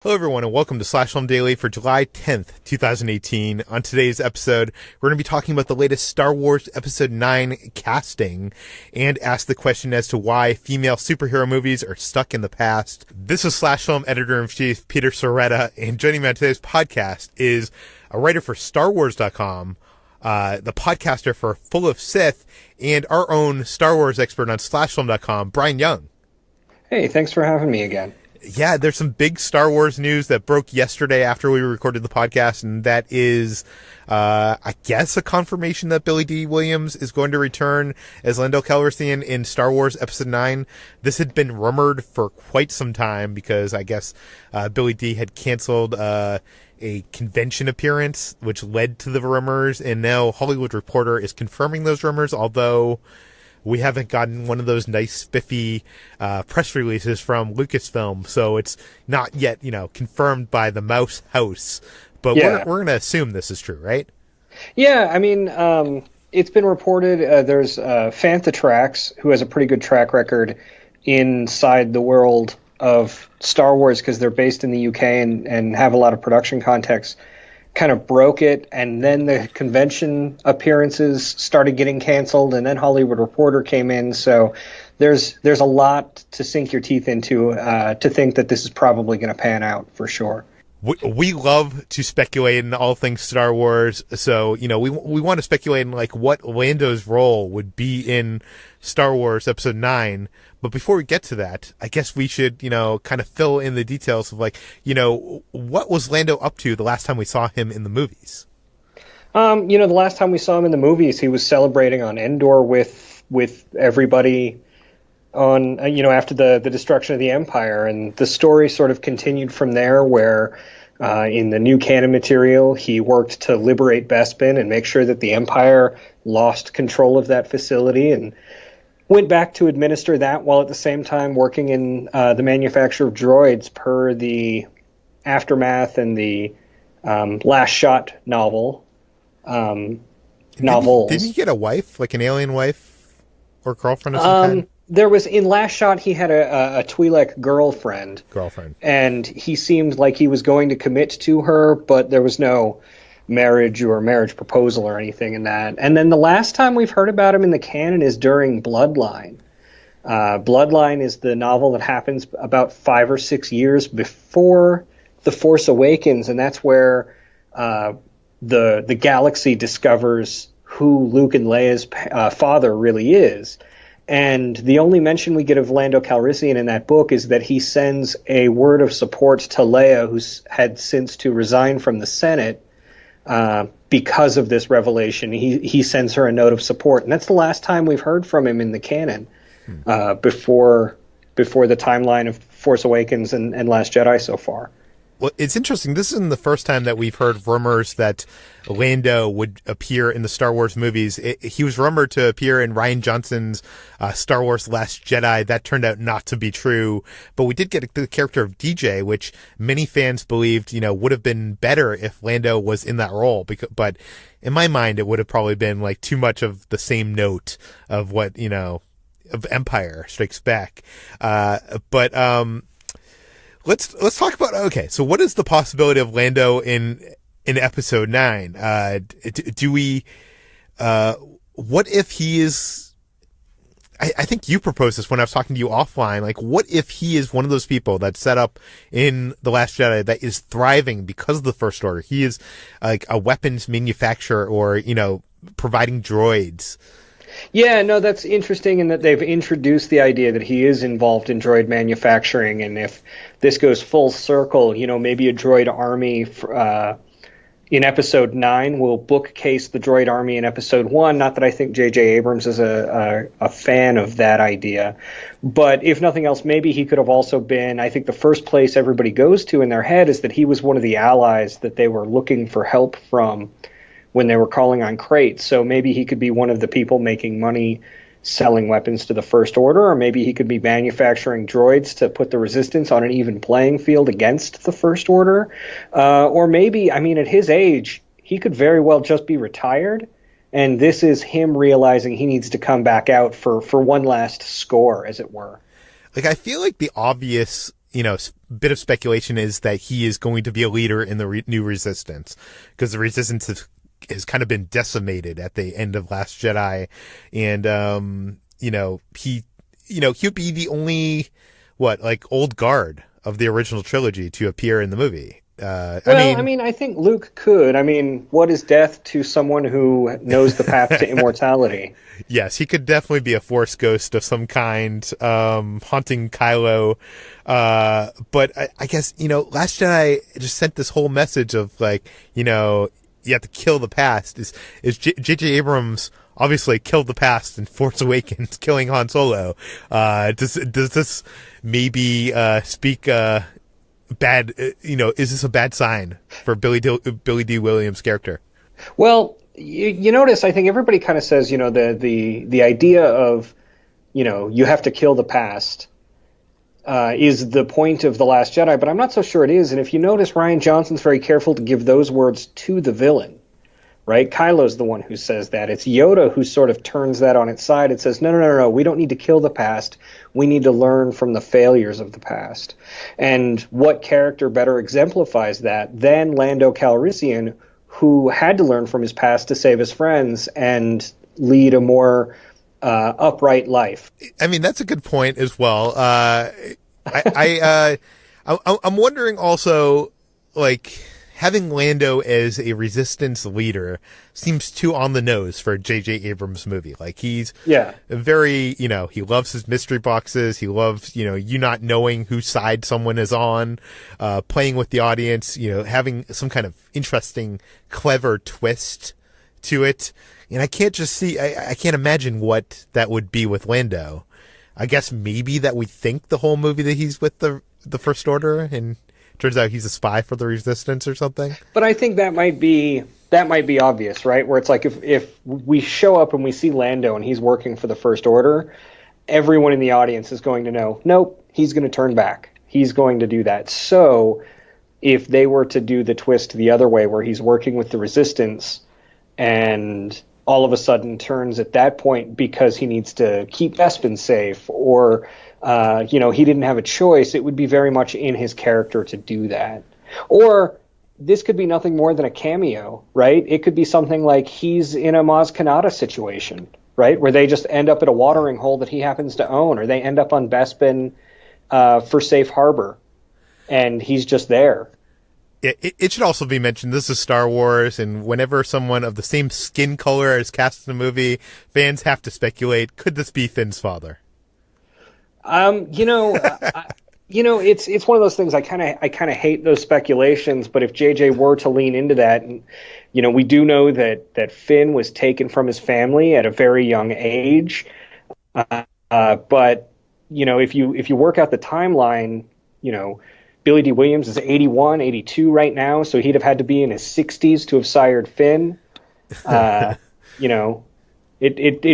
Hello everyone and welcome to Slash Film Daily for July 10th, 2018. On today's episode, we're going to be talking about the latest Star Wars Episode 9 casting and ask the question as to why female superhero movies are stuck in the past. This is Slash Film Editor-in-Chief Peter Sciretta, and joining me on today's podcast is a writer for StarWars.com, the podcaster for Full of Sith, and our own Star Wars expert on SlashFilm.com, Bryan Young. Hey, thanks for having me again. Yeah, there's some big Star Wars news that broke yesterday after we recorded the podcast, and that is, I guess, a confirmation that Billy Dee Williams is going to return as Lando Calrissian in Star Wars Episode 9. This had been rumored for quite some time because I guess Billy Dee had canceled a convention appearance, which led to the rumors, and now Hollywood Reporter is confirming those rumors, although we haven't gotten one of those nice spiffy press releases from Lucasfilm, so it's not yet, confirmed by the Mouse House. But we're going to assume this is true, right? Yeah, I mean, it's been reported. There's Fantha Tracks, who has a pretty good track record inside the world of Star Wars because they're based in the UK and have a lot of production context, kind of broke it, and then the convention appearances started getting canceled, and then Hollywood Reporter came in. So there's a lot to sink your teeth into to think that this is probably going to pan out for sure. We love to speculate in all things Star Wars, so we want to speculate in what Lando's role would be in Star Wars Episode 9. But before we get to that, I guess we should kind of fill in the details of what was Lando up to the last time we saw him in the movies. The last time we saw him in the movies, he was celebrating on Endor with everybody on after the destruction of the Empire, and the story sort of continued from there, where in the new canon material he worked to liberate Bespin and make sure that the Empire lost control of that facility, and went back to administer that while at the same time working in the manufacture of droids per the Aftermath and the Last Shot novel. Didn't he get a wife, like an alien wife or girlfriend of some kind? There was, in Last Shot, he had a Twi'lek girlfriend. And he seemed like he was going to commit to her, but there was no marriage or marriage proposal or anything in that. And then the last time we've heard about him in the canon is during Bloodline. Bloodline is the novel that happens about 5 or 6 years before The Force Awakens, and that's where the galaxy discovers who Luke and Leia's father really is. And the only mention we get of Lando Calrissian in that book is that he sends a word of support to Leia, who's had since to resign from the Senate because of this revelation. He sends her a note of support, and that's the last time we've heard from him in the canon before the timeline of Force Awakens and Last Jedi so far. Well, it's interesting. This isn't the first time that we've heard rumors that Lando would appear in the Star Wars movies. He was rumored to appear in Rian Johnson's Star Wars Last Jedi. That turned out not to be true. But we did get the character of DJ, which many fans believed, would have been better if Lando was in that role. But in my mind, it would have probably been too much of the same note of what, of Empire Strikes Back. Let's talk about, okay, so what is the possibility of Lando in Episode 9? What if he is, I think you proposed this when I was talking to you offline, what if he is one of those people that's set up in The Last Jedi that is thriving because of the First Order? He is a weapons manufacturer or, providing droids. Yeah, no, that's interesting in that they've introduced the idea that he is involved in droid manufacturing, and if this goes full circle, maybe a droid army in Episode 9 will bookcase the droid army in Episode 1. Not that I think JJ Abrams is a fan of that idea, but if nothing else, maybe he could have also been, I think the first place everybody goes to in their head is that he was one of the allies that they were looking for help from when they were calling on crates. So maybe he could be one of the people making money selling weapons to the First Order, or maybe he could be manufacturing droids to put the Resistance on an even playing field against the First Order. Or maybe, at his age, he could very well just be retired, and this is him realizing he needs to come back out for one last score, as it were. I feel like the obvious bit of speculation is that he is going to be a leader in the new Resistance, because the Resistance has kind of been decimated at the end of Last Jedi, and he'll be the only old guard of the original trilogy to appear in the movie. I think Luke could. What is death to someone who knows the path to immortality? Yes, he could definitely be a Force ghost of some kind, haunting Kylo. But I guess, Last Jedi just sent this whole message of you have to kill the past. Is JJ Abrams obviously killed the past in Force Awakens, killing Han Solo. Does this maybe speak bad, is this a bad sign for Billy Dee Williams' character? Well, you notice, I think everybody kind of says, the idea of, you have to kill the past is the point of The Last Jedi, but I'm not so sure it is. And if you notice, Rian Johnson's very careful to give those words to the villain, right? Kylo's the one who says that. It's Yoda who sort of turns that on its side. It says, no, we don't need to kill the past. We need to learn from the failures of the past. And what character better exemplifies that than Lando Calrissian, who had to learn from his past to save his friends and lead a more upright life. That's a good point as well. I'm wondering also, having Lando as a Resistance leader seems too on the nose for a JJ Abrams movie. He's very, he loves his mystery boxes. He loves, you not knowing whose side someone is on, playing with the audience, having some kind of interesting, clever twist to it. And I can't just I can't imagine what that would be with Lando. I guess maybe that we think the whole movie that he's with the First Order, and turns out he's a spy for the Resistance or something. But I think that might be obvious, right? Where it's if we show up and we see Lando and he's working for the First Order, everyone in the audience is going to know, nope, he's going to turn back. He's going to do that. So if they were to do the twist the other way, where he's working with the Resistance and all of a sudden turns at that point because he needs to keep Bespin safe, or he didn't have a choice, it would be very much in his character to do that. Or this could be nothing more than a cameo, right? It could be something like he's in a Maz Kanata situation, right? Where they just end up at a watering hole that he happens to own, or they end up on Bespin for safe harbor, and he's just there. It should also be mentioned, this is Star Wars, and whenever someone of the same skin color is cast in a movie, fans have to speculate, could this be Finn's father? It's one of those things. I kind of hate those speculations. But if JJ were to lean into that, and we do know that Finn was taken from his family at a very young age. But if you work out the timeline, Billy Dee Williams is 81, 82 right now, so he'd have had to be in his 60s to have sired Finn. It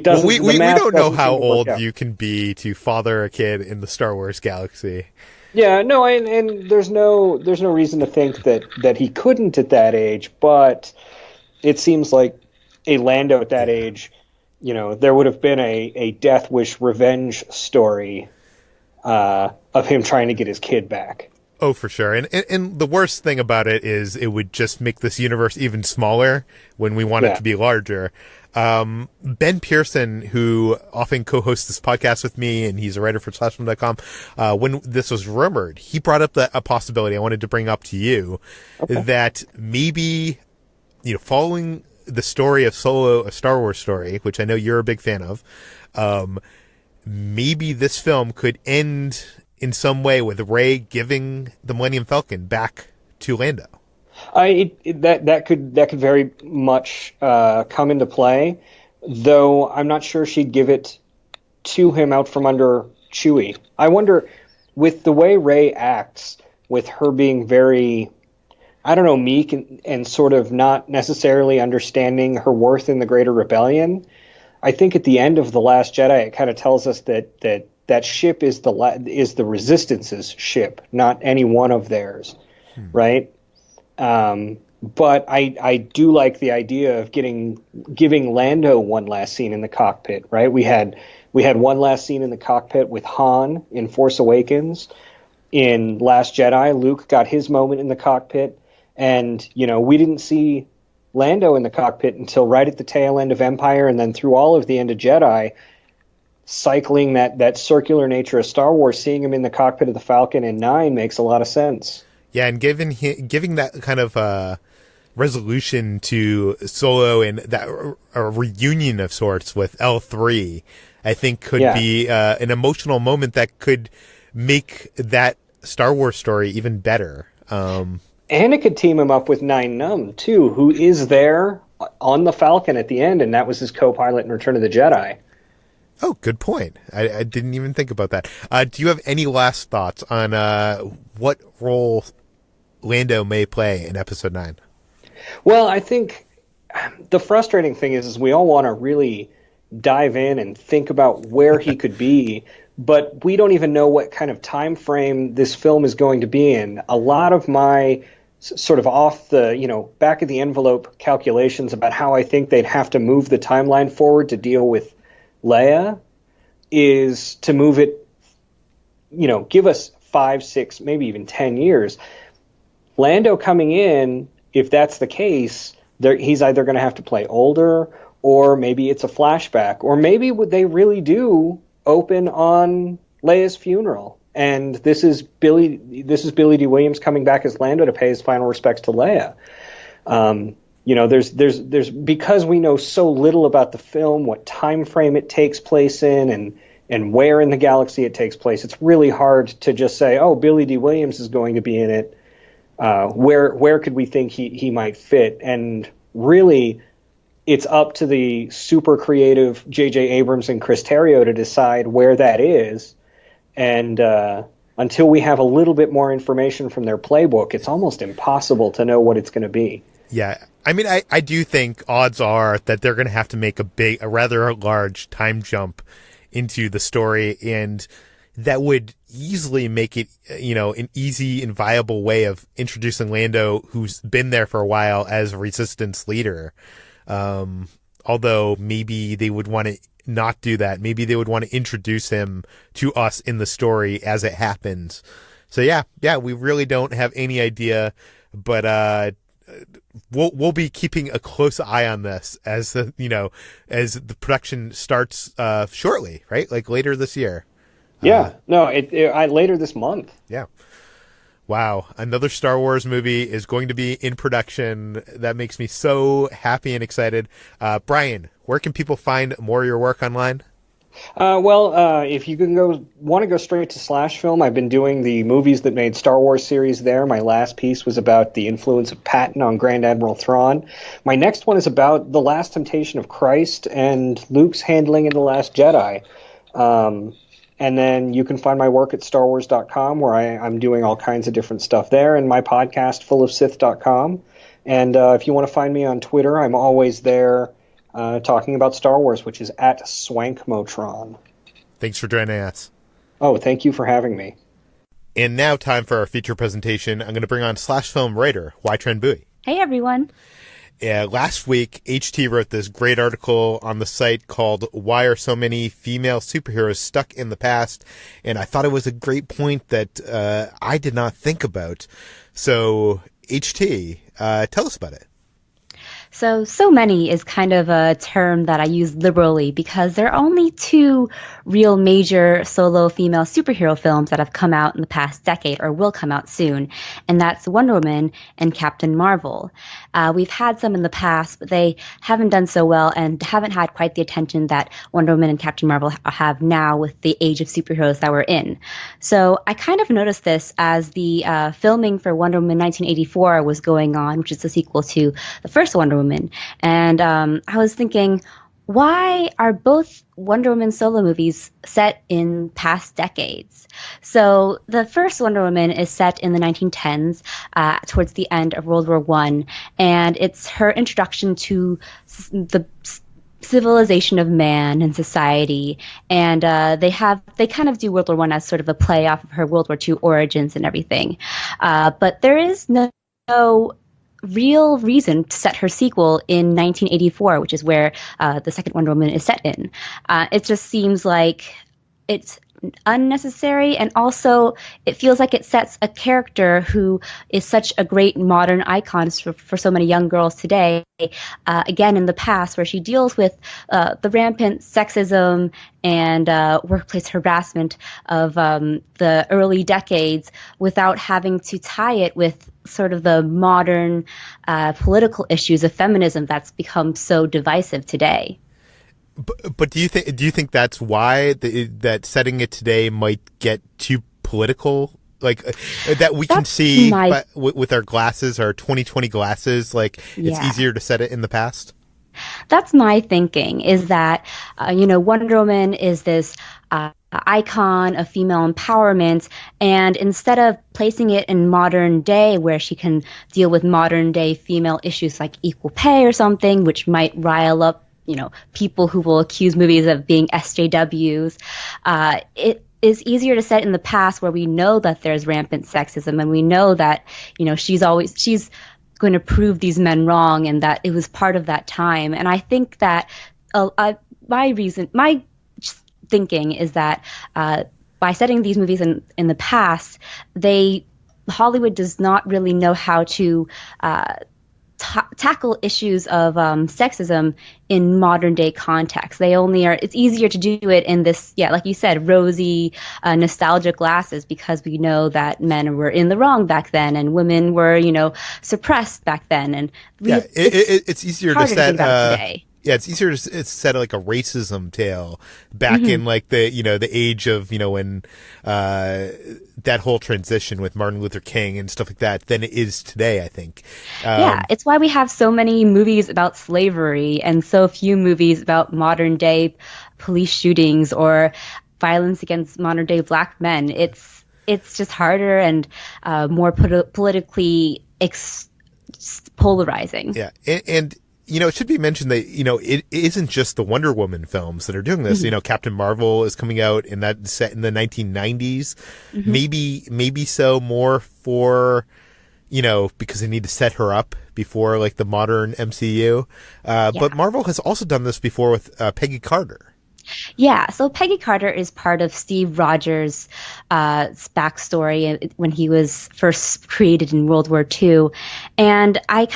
doesn't. Well, we don't know how old you can be to father a kid in the Star Wars galaxy. Yeah, no, and there's no reason to think that he couldn't at that age. But it seems like a Lando at that age, there would have been a Death Wish revenge story of him trying to get his kid back. Oh, for sure. And the worst thing about it is it would just make this universe even smaller when we want it to be larger. Ben Pearson, who often co-hosts this podcast with me, and he's a writer for Slashfilm.com, when this was rumored, he brought up a possibility I wanted to bring up to you, that maybe, following the story of Solo, a Star Wars story, which I know you're a big fan of, maybe this film could end in some way with Rey giving the Millennium Falcon back to Lando. That could very much come into play, though I'm not sure she'd give it to him out from under Chewie. I wonder, with the way Rey acts, with her being very, meek and sort of not necessarily understanding her worth in the Greater Rebellion, I think at the end of The Last Jedi, it kind of tells us that ship is the Resistance's ship, not any one of theirs, right? But I do like the idea of giving Lando one last scene in the cockpit, right? We had one last scene in the cockpit with Han in Force Awakens, in Last Jedi, Luke got his moment in the cockpit, and, we didn't see Lando in the cockpit until right at the tail end of Empire, and then through all of the end of Jedi, cycling that circular nature of Star Wars, seeing him in the cockpit of the Falcon in 9 makes a lot of sense. Yeah, and giving that kind of resolution to Solo and that a reunion of sorts with L3, I think could be an emotional moment that could make that Star Wars story even better. And it could team him up with Nien Nunb, too, who is there on the Falcon at the end, and that was his co-pilot in Return of the Jedi. Oh, good point. I didn't even think about that. Do you have any last thoughts on what role Lando may play in Episode 9? Well, I think the frustrating thing is we all want to really dive in and think about where he could be, but we don't even know what kind of time frame this film is going to be in. A lot of my sort of off the, back of the envelope calculations about how I think they'd have to move the timeline forward to deal with Leia is to move it, give us 5, 6, maybe even 10 years. Lando coming in, if that's the case, he's either going to have to play older, or maybe it's a flashback, or maybe they really do open on Leia's funeral, and this is Billy Dee Williams coming back as Lando to pay his final respects to Leia. There's because we know so little about the film, what time frame it takes place in, and where in the galaxy it takes place. It's really hard to just say, oh, Billy Dee Williams is going to be in it. Where could we think he might fit? And really, it's up to the super creative JJ Abrams and Chris Terrio to decide where that is. And until we have a little bit more information from their playbook, it's almost impossible to know what it's going to be. Yeah, I mean, I do think odds are that they're going to have to make a rather large time jump into the story, and that would easily make it, an easy and viable way of introducing Lando, who's been there for a while, as Resistance leader. Although maybe they would want to not do that. Maybe they would want to introduce him to us in the story as it happens. So yeah, we really don't have any idea, but we'll be keeping a close eye on this as the production starts shortly, right? Like later this year. Yeah, later this month. Yeah. Wow. Another Star Wars movie is going to be in production. That makes me so happy and excited. Bryan, where can people find more of your work online? If you want to go straight to Slash Film, I've been doing the Movies That Made Star Wars series there. My last piece was about the influence of Patton on Grand Admiral Thrawn. My next one is about The Last Temptation of Christ and Luke's handling in The Last Jedi. And then you can find my work at StarWars.com, where I'm doing all kinds of different stuff there, and my podcast, FullOfSith.com. And if you want to find me on Twitter, I'm always there talking about Star Wars, which is at SwankMotron. Thanks for joining us. Oh, thank you for having me. And now time for our feature presentation. I'm going to bring on Slash Film writer, Hoai-Tran Bui. Hey, everyone. Last week, HT wrote this great article on the site called Why Are So Many Female Superheroes Stuck in the Past? And I thought it was a great point that I did not think about. So, HT, tell us about it. So many is kind of a term that I use liberally because there are only 2 real major solo female superhero films that have come out in the past decade or will come out soon, and that's Wonder Woman and Captain Marvel. We've had some in the past, but they haven't done so well and haven't had quite the attention that Wonder Woman and Captain Marvel have now with the age of superheroes that we're in. So I kind of noticed this as the filming for Wonder Woman 1984 was going on, which is the sequel to the first Wonder Woman. And I was thinking, why are both Wonder Woman solo movies set in past decades? So the first Wonder Woman is set in the 1910s, towards the end of World War I, and it's her introduction to the civilization of man and society, and they kind of do World War I as sort of a play off of her World War II origins and everything. But there is no real reason to set her sequel in 1984, which is where the second Wonder Woman is set in. It just seems like it's unnecessary, and also it feels like it sets a character who is such a great modern icon for so many young girls today, again in the past, where she deals with the rampant sexism and workplace harassment of the early decades without having to tie it with sort of the modern political issues of feminism that's become so divisive today. But do you think that's why that setting it today might get too political? Like that we can see with our glasses, our 2020 glasses, like it's easier to set it in the past? That's my thinking, is that, Wonder Woman is this icon of female empowerment, and instead of placing it in modern day where she can deal with modern day female issues like equal pay or something, which might rile up people who will accuse movies of being SJWs. It is easier to set in the past where we know that there's rampant sexism, and we know that, she's going to prove these men wrong, and that it was part of that time. And I think that my thinking is that by setting these movies in the past, Hollywood does not really know how to tackle issues of sexism in modern day context. It's easier to do it in this, like you said, rosy, nostalgic glasses, because we know that men were in the wrong back then and women were, suppressed back then. And it's easier to set today. Yeah, it's easier to set like a racism tale back in like the age of when that whole transition with Martin Luther King and stuff like that than it is today, I think. It's why we have so many movies about slavery and so few movies about modern day police shootings or violence against modern day black men. It's just harder and more politically polarizing. Yeah, and it should be mentioned that, it isn't just the Wonder Woman films that are doing this. Mm-hmm. Captain Marvel is coming out in that set in the 1990s. Mm-hmm. Maybe so more for, because they need to set her up before like the modern MCU. But Marvel has also done this before with Peggy Carter. Yeah, so Peggy Carter is part of Steve Rogers' backstory when he was first created in World War II. And I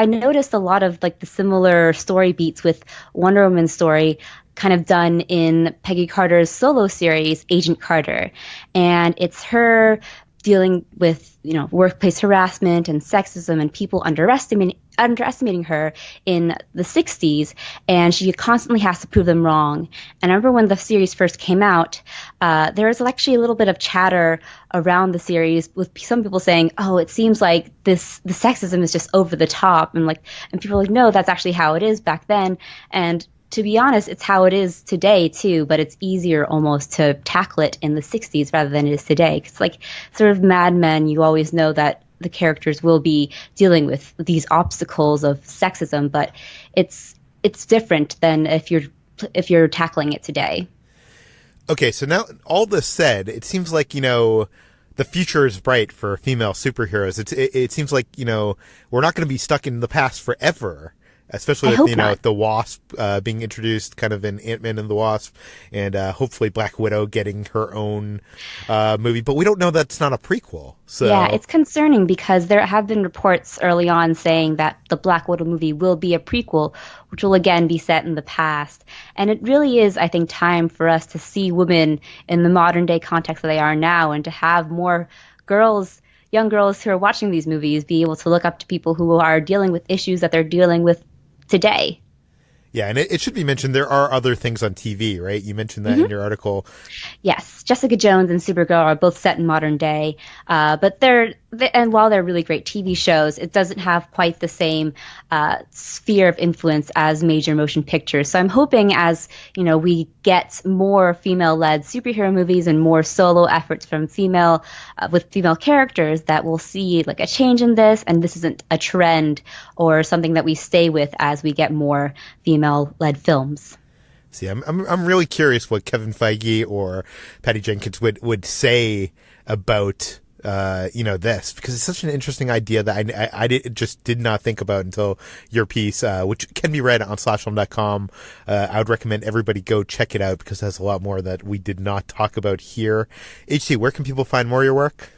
noticed a lot of like the similar story beats with Wonder Woman's story kind of done in Peggy Carter's solo series, Agent Carter. And it's her dealing with, workplace harassment and sexism and people underestimating her in the 60s, and she constantly has to prove them wrong. And I remember when the series first came out, there was actually a little bit of chatter around the series with some people saying, oh, it seems like the sexism is just over the top, and people are like, no, that's actually how it is back then. And to be honest, it's how it is today too, but it's easier almost to tackle it in the 60s rather than it is today. Because like sort of Mad Men, you always know that the characters will be dealing with these obstacles of sexism, but it's different than if you're tackling it today. Okay, so now all this said, it seems like, the future is bright for female superheroes. It seems like, we're not going to be stuck in the past forever. Especially with, the Wasp being introduced kind of in Ant-Man and the Wasp, and hopefully Black Widow getting her own movie. But we don't know that's not a prequel. So yeah, it's concerning because there have been reports early on saying that the Black Widow movie will be a prequel, which will again be set in the past. And it really is, I think, time for us to see women in the modern day context that they are now, and to have more young girls who are watching these movies be able to look up to people who are dealing with issues that they're dealing with today. Yeah, and it should be mentioned there are other things on TV, right? You mentioned that in your article. Yes, Jessica Jones and Supergirl are both set in modern day, but and while they're really great TV shows, it doesn't have quite the same sphere of influence as major motion pictures. So I'm hoping as we get more female-led superhero movies and more solo efforts from with female characters, that we'll see like a change in this, and this isn't a trend or something that we stay with as we get more female-led films. See, I'm really curious what Kevin Feige or Patty Jenkins would say about this, because it's such an interesting idea that I did not think about until your piece, which can be read on slashfilm.com. I would recommend everybody go check it out because it has a lot more that we did not talk about here. HT, where can people find more of your work?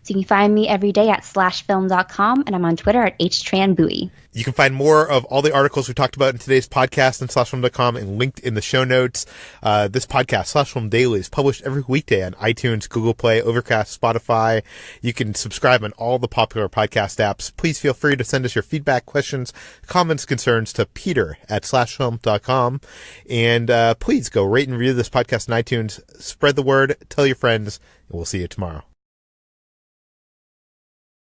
So you can find me every day at slashfilm.com, and I'm on Twitter at Hoai-Tran Bui. You can find more of all the articles we talked about in today's podcast on slashfilm.com and linked in the show notes. This podcast, Slash Film Daily, is published every weekday on iTunes, Google Play, Overcast, Spotify. You can subscribe on all the popular podcast apps. Please feel free to send us your feedback, questions, comments, concerns to Peter at slashfilm.com. And please go rate and review this podcast on iTunes. Spread the word, tell your friends, and we'll see you tomorrow.